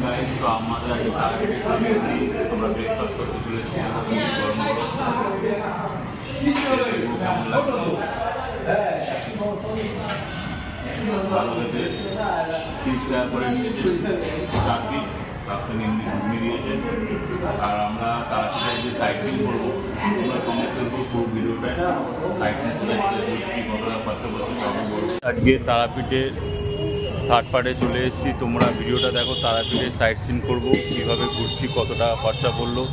Guys, তো আমাদের আগে তারাপীঠে আমরা ব্রেকফাস্ট করতে চলেছি। গরম কেমন লাগছে? ভালো হয়েছে। 30 টাকা করে নিয়েছে 4 পিস, তারপরে ঘুমিয়ে দিয়েছে। আর আমরা তারাপীঠে যে সাইট সিন করবো, আমরা সঙ্গে করবো পুরো ভিডিওটা। সাইট সিন কতটা খরচা করছি সবই বলবো। আজকে তারাপীঠে থার্ড পার্টে চলে এসেছি। তোমরা ভিডিওটা দেখো, তারাপীঠে সাইট সিন করবো, কীভাবে ঘুরছি, কত টাকা খরচা পড়লো,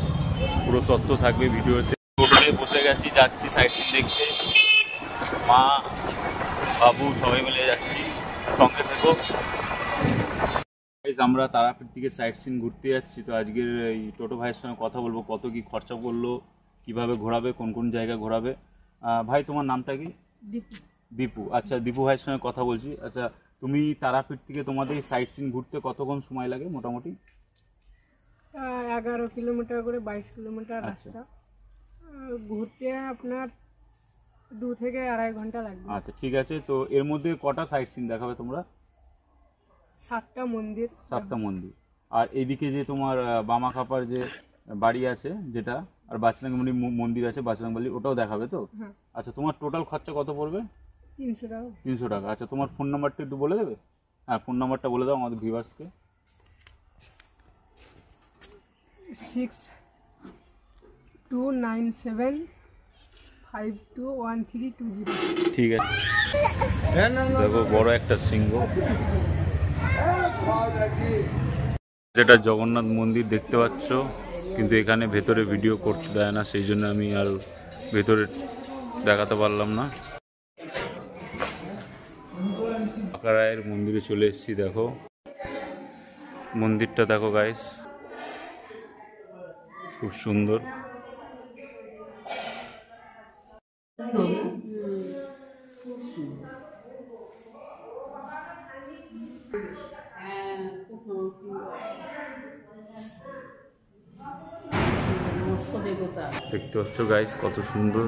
পুরো তথ্য থাকবে ভিডিওতে। হোটেলে বসে গেছি, যাচ্ছি সাইট সিন দেখতে। মা বাবু সবাই মিলে যাচ্ছি, সঙ্গে থেকো। আমরা তারাপীঠ থেকে সাইট সিন ঘুরতে যাচ্ছি। তো আজকের এই টোটো ভাইয়ের সঙ্গে কথা বলবো, কত কি খরচা পড়লো, কিভাবে ঘোরাবে, কোন কোন জায়গা ঘোরাবে। ভাই, তোমার নামটা কি? দীপু। আচ্ছা, দীপু ভাইয়ের সঙ্গে কথা বলছি। আচ্ছা, তুমি তারাপীঠ থেকে তোমাদের সাইট সিন ঘুরতে কতক্ষণ সময় লাগে মোটামুটি? 11 কিলোমিটার করে 22 কিলোমিটার রাস্তা। ঘুরতে আপনার 2 থেকে 2.5 ঘন্টা লাগবে। আচ্ছা, ঠিক আছে। তো এর মধ্যে কটা সাইট সিন দেখাবে তোমরা? 7টা মন্দির। 7টা মন্দির। আর এইদিকে যে তোমার বামাখাপার যে বাড়ি আছে যেটা, আর বাচনাগামলি মন্দির আছে, বাচনাগামলি, ওটাও দেখাবে তো? আচ্ছা, তোমার টোটাল খরচা কত পড়বে? 300 টাকা। 300 টাকা। আচ্ছা, তোমার ফোন নাম্বারটা একটু বলে দেবে? হ্যাঁ, ফোন নাম্বারটা বলে দাও আমাদের ভিউয়ার্সকে। 6297521320। ঠিক আছে। দেখো, বড় একটা সিংহ। যেটা জগন্নাথ মন্দির দেখতে পাচ্ছ, কিন্তু এখানে ভেতরে ভিডিও করতে দেয় না, সেই জন্য আমি আর ভেতরে দেখাতে পারলাম না। কাকারায়ের মন্দিরে চলে এসেছি। দেখো মন্দিরটা, দেখো গাইস, খুব সুন্দর। দেখতে পাচ্ছ গাইস, কত সুন্দর।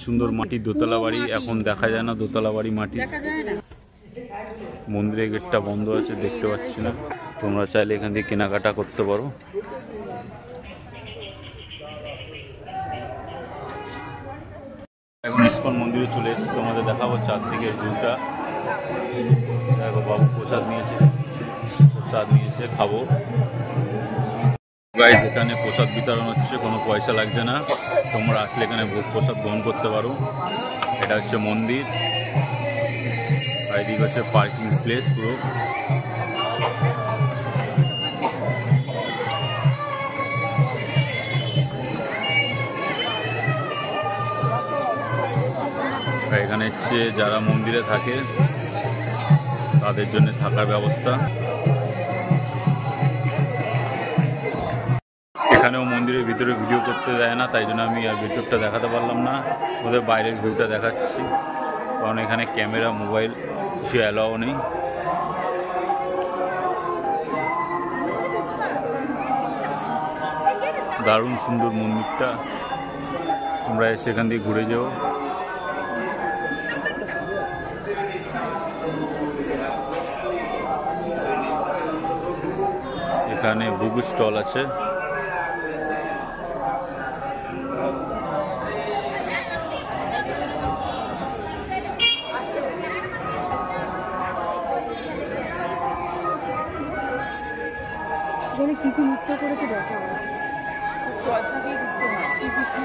সুন্দর মাটির দোতলা বাড়ি, এখন দেখা যায় না দোতলা বাড়ি, মাটি। মন্দিরের গেটটা বন্ধ আছে, দেখতে পাচ্ছি না। তোমরা চাইলে এখান থেকে কেনাকাটা করতে পারো। এখন ইস্কন মন্দিরে চলে এসেছি, তোমাদের দেখাবো চারদিকের ভিউটা। দেখো, বাবু প্রসাদ নিয়েছে, খাবো। গাইস, এখানে প্রসাদ বিতরণ হচ্ছে, কোনো পয়সা লাগছে না। তোমরা আসলে এখানে ভোগ প্রসাদ গ্রহণ করতে পারো। এটা হচ্ছে মন্দির, আর এদিকে হচ্ছে পার্কিং প্লেস পুরো। এখানে হচ্ছে যারা মন্দিরে থাকে তাদের জন্য থাকার ব্যবস্থা। এখানেও মন্দিরের ভিতরে ভিডিও করতে দেয় না, তাই জন্য আমি আর ভিতরটা দেখাতে পারলাম না। ওদের বাইরের ভিউটা দেখাচ্ছি, কারণ এখানে ক্যামেরা, মোবাইল কিছু অ্যালাও নেই। দারুণ সুন্দর মন্দিরটা, তোমরা সেখান দিয়ে ঘুরে যাও। এখানে বুক স্টল আছে। কি কি নৃত্য করেছে দেখো, পয়সা দিয়ে ঢুকতে হয়। শ্রীকৃষ্ণ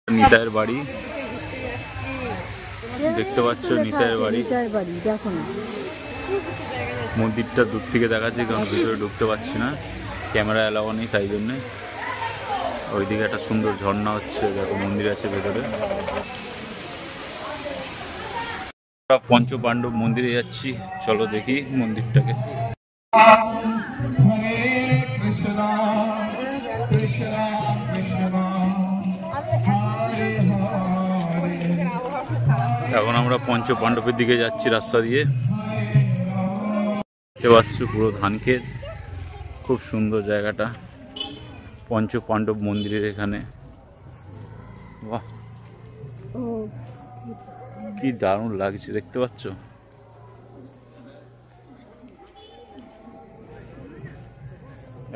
নিতাইয়ের বাড়ি দেখতে পাচ্ছ, নিতাইয়ের বাড়ি। দেখো না, মন্দিরটা দূর থেকে দেখাচ্ছি কারণ ভিতরে ঢুকতে পারছি না, ক্যামেরা এলাও নেই, তাই জন্যে। ওইদিকে একটা সুন্দর ঝর্ণা হচ্ছে, দেখো মন্দির আছে ভেতরে। পঞ্চ পাণ্ডব মন্দিরে যাচ্ছি, চলো দেখি মন্দিরটাকে। এখন আমরা পঞ্চ পাণ্ডবের দিকে যাচ্ছি রাস্তা দিয়ে। দেখতে পাচ্ছ পুরো ধান ক্ষেত, খুব সুন্দর জায়গাটা, পঞ্চ পাণ্ডব মন্দিরের এখানে। বাহ, কি দারুণ লাগছে, দেখতে পাচ্ছ।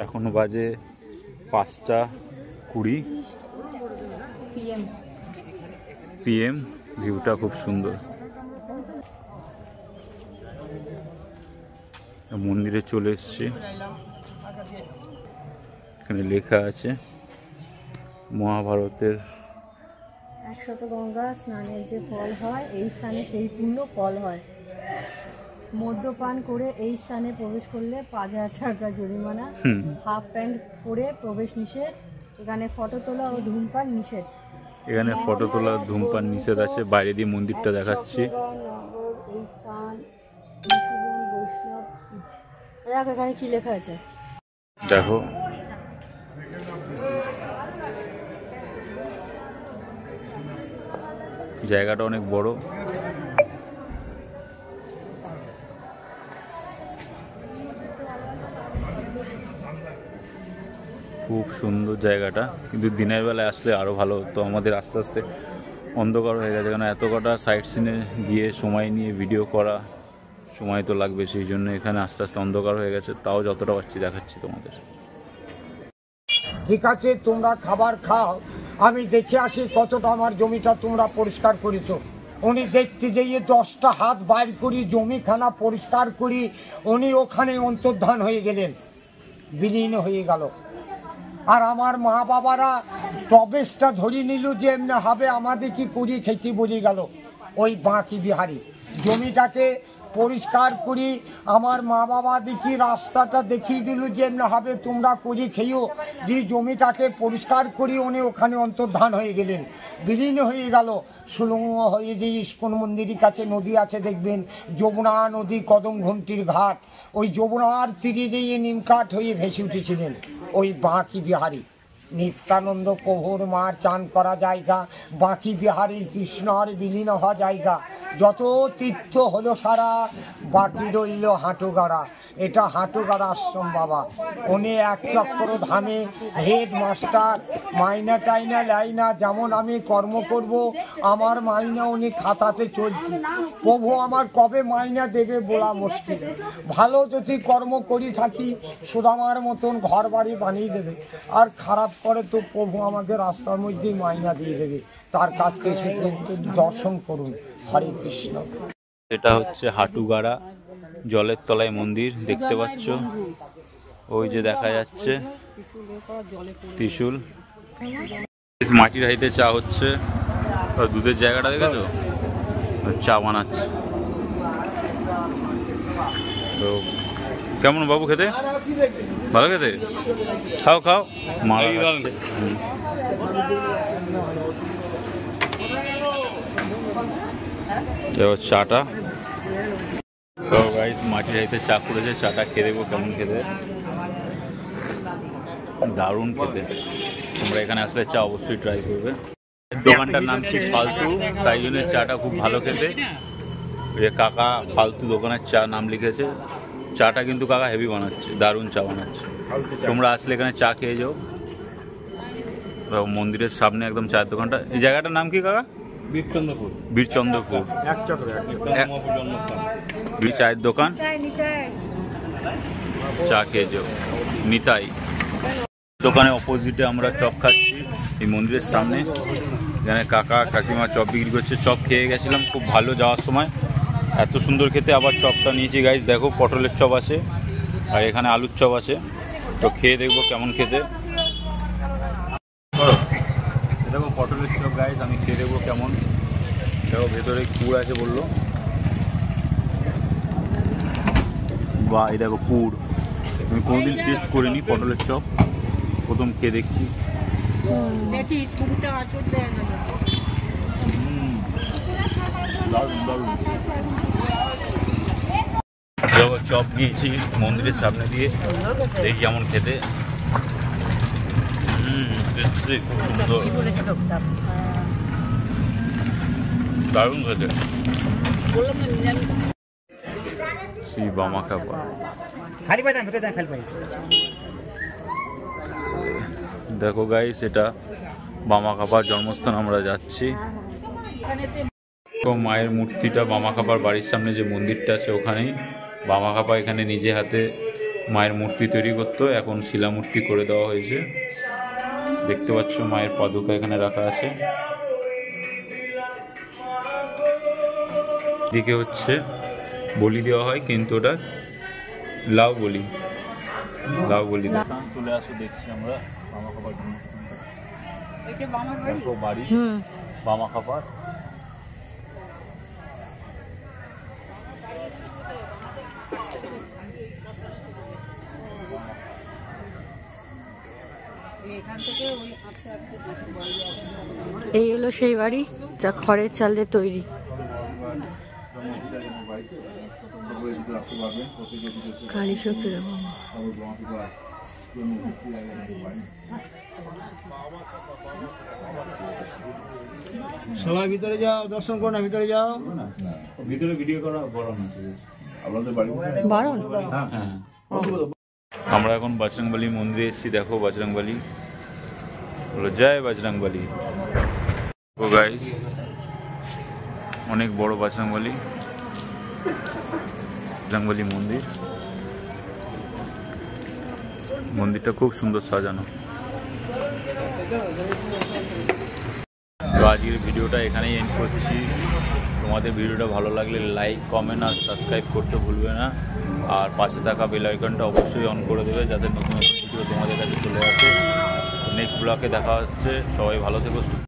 এখনো বাজে 5:20 PM। ভিউটা খুব সুন্দর। মন্দিরে চলে এসছে, এখানে লেখা আছে মহাভারতের 100 গঙ্গা স্নানের যে ফল হয় এই স্থানে সেই পূর্ণ ফল হয়। মদ্যপান করে এই স্থানে প্রবেশ করলে 5000 টাকা জরিমানা। হাফ প্যান্ট পরে প্রবেশ নিষেধ। এখানে ফটো তোলা ও ধূমপান নিষেধ। এখানে ফটো তোলা ধূমপান নিষেধ আছে। বাইরে দিয়ে মন্দিরটা দেখাচ্ছি। এখানে কি লেখা আছে দেখো, জায়গাটা অনেক বড়। খুব সুন্দর জায়গাটা, কিন্তু দিনের বেলায় আসলে আরো ভালো হতো। আমাদের আস্তে আস্তে অন্ধকার হয়ে গেছে, কারণ এত কটা সাইট সিনে গিয়ে সময় নিয়ে ভিডিও করা সময় তো লাগবে, সেই জন্য এখানে আস্তে আস্তে অন্ধকার হয়ে গেছে। তাও যতটা পারছি দেখাচ্ছি তোমাদের। ঠিক আছে, তোমরা খাবার খাও, আমি দেখে আসি কতটা আমার জমিটা তোমরা পরিষ্কার করেছো। উনি দেখতে যেয়ে 10টা হাত বাইর করি, জমিখানা পরিষ্কার করি, উনি ওখানে অন্তর্ধান হয়ে গেলেন, বিলীন হয়ে গেল। আর আমার মা বাবারা প্রবেশটা ধরে নিল যে এমনি হবে, আমাদের কি করি খেতে বলে গেল। ওই বাঁকি বিহারি জমিটাকে পরিষ্কার করি, আমার মা বাবা দেখি রাস্তাটা দেখিয়ে দিল যে এমনি হবে, তোমরা করি খেয়েও। যে জমিটাকে পরিষ্কার করি, উনি ওখানে অন্তর্ধান হয়ে গেলেন, বিলীন হয়ে গেল। সুলঙ্গ হয়ে যে ইস্কন মন্দিরের কাছে নদী আছে দেখবেন, যমুনা নদী, কদম ঘুমটির ঘাট, ওই যমুনার তীরে দিয়ে নিমকাঠ হয়ে ভেসে উঠেছিলেন ওই বাঁকি বিহারি। নিত্যানন্দ প্রভুর মার চান করা জায়গা, বাঁকি বিহারি কৃষ্ণর বিলীন হওয়া জায়গা। যত তীর্থ হলো সারা, বাকি রইল হাঁটুগাড়া। এটা হাঁটুগাড়া আশ্রম বাবা। উনি এক চক্র ধামে হেড মাস্টার, মাইনা টাইনা লাইনা। যেমন আমি কর্ম করব, আমার মাইনা উনি খাতাতে চলছে। প্রভু আমার কবে মাইনা দেবে বলা মুশকিল। ভালো যদি কর্ম করি থাকি, সুদামার মতন ঘর বাড়ি বানিয়ে দেবে। আর খারাপ করে তো প্রভু আমাকে রাস্তার মধ্যেই মাইনা দিয়ে দেবে। তার কাছে এসে দর্শন করুন। হরে কৃষ্ণ। এটা হচ্ছে হাঁটুগাড়া জলের তলায় মন্দির, দেখতে পাচ্ছ। ওই যে দেখা যাচ্ছে ত্রিশূল। মাটির হাঁড়িতে চা হচ্ছে, দুধের জায়গাটা দেখেছো, চা বানাচ্ছে। তো কেমন বাবু খেতে? ভালো খেতে? খাও খাও, মারা এবার চাটা। তো গাইস মাটির হাঁড়িতে চা করেছে, চাটা খেয়ে দেবো কেমন খেতে। দারুণ খেতে। তোমরা এখানে আসলে চা অবশ্যই ট্রাই করবে। দোকানটার নাম কি ফালতু, তাই জন্য চাটা খুব ভালো খেতে। যে কাকা ফালতু দোকানের চা নাম লিখেছে। চাটা কিন্তু কাকা হেভি বানাচ্ছে, দারুণ চা বানাচ্ছে। তোমরা আসলে এখানে চা খেয়ে যাও। মন্দিরের সামনে একদম চায়ের দোকানটা। এই জায়গাটার নাম কি কাকা? বীরচন্দ্রপুর। বীরচন্দ্রপুর বীর চায়ের দোকান, চা খেয়ে যাও। নিতাই দোকানে অপোজিটে আমরা চপ খাচ্ছি এই মন্দিরের সামনে। এখানে কাকা কাকিমা চপ বিক্রি করছে। চপ খেয়ে গেছিলাম, খুব ভালো যাওয়ার সময়, এত সুন্দর খেতে। আবার চপটা নিয়েছি গাইস, দেখো পটলের চপ আছে আর এখানে আলুর চপ আছে। তো খেয়ে দেখবো কেমন খেতে। দেখো পটলের চপ গাইস, আমি খেয়ে দেবো কেমন। দেখো ভেতরে পুর আছে বললো, বা এই দেখো পুর। আমি কোনোদিন টেস্ট করিনি পটলের চপ, প্রথম খেয়ে দেখছি। দারুণ দারুণ। দেখো চপ নিয়েছি মন্দিরের সামনে দিয়ে, দেখি কেমন খেতে। দারুণ খেতে। শ্রী বামাখাপা। দেখো গাইস, এটা বামাখাপার জন্মস্থান, আমরা যাচ্ছি। তো মায়ের মূর্তিটা বামাখাপার বাড়ির সামনে যে মন্দিরটা আছে ওখানেই। বামাখাপা এখানে নিজে হাতে মায়ের মূর্তি তৈরি করতো, এখন শিলামূর্তি করে দেওয়া হয়েছে। দেখতে পাচ্ছ মায়ের পাদুকা এখানে রাখা আছে। দিকে হচ্ছে বলি দেওয়া হয়, কিন্তু ওটা লাউ বলি, লাউ বলি চলে আসো। দেখছি আমরা বামাখাপার বাড়ি, বামাখাপার। এই হলো সেই বাড়ি যা খড়ের চাল দিয়ে তৈরি। সবাই ভিতরে যাও, দর্শন করো না, ভিতরে যাও। ভিতরে ভিডিও করা বারণ আছে আপনাদের বাড়ি? বারণ? হ্যাঁ। আমরা এখন বজরংবলী মন্দিরে এসেছি। দেখো বজরংবলী, বলো জয় বজরংবলী। ও গাইস, অনেক বড় বজরংবলী, বজরংবলী মন্দির। মন্দিরটা খুব সুন্দর সাজানো। তো আজকের ভিডিওটা এখানেই এন্ড করছি। তোমাদের ভিডিওটা ভালো লাগলে লাইক, কমেন্ট আর সাবস্ক্রাইব করতে ভুলবে না। আর পাশে থাকা বেল আইকনটা অবশ্যই অন করে দেবে, যাতে নতুন নতুন ভিডিও তোমাদের কাছে চলে আসে। নেক্সট ব্লগে দেখা হচ্ছে। সবাই ভালো থেকো।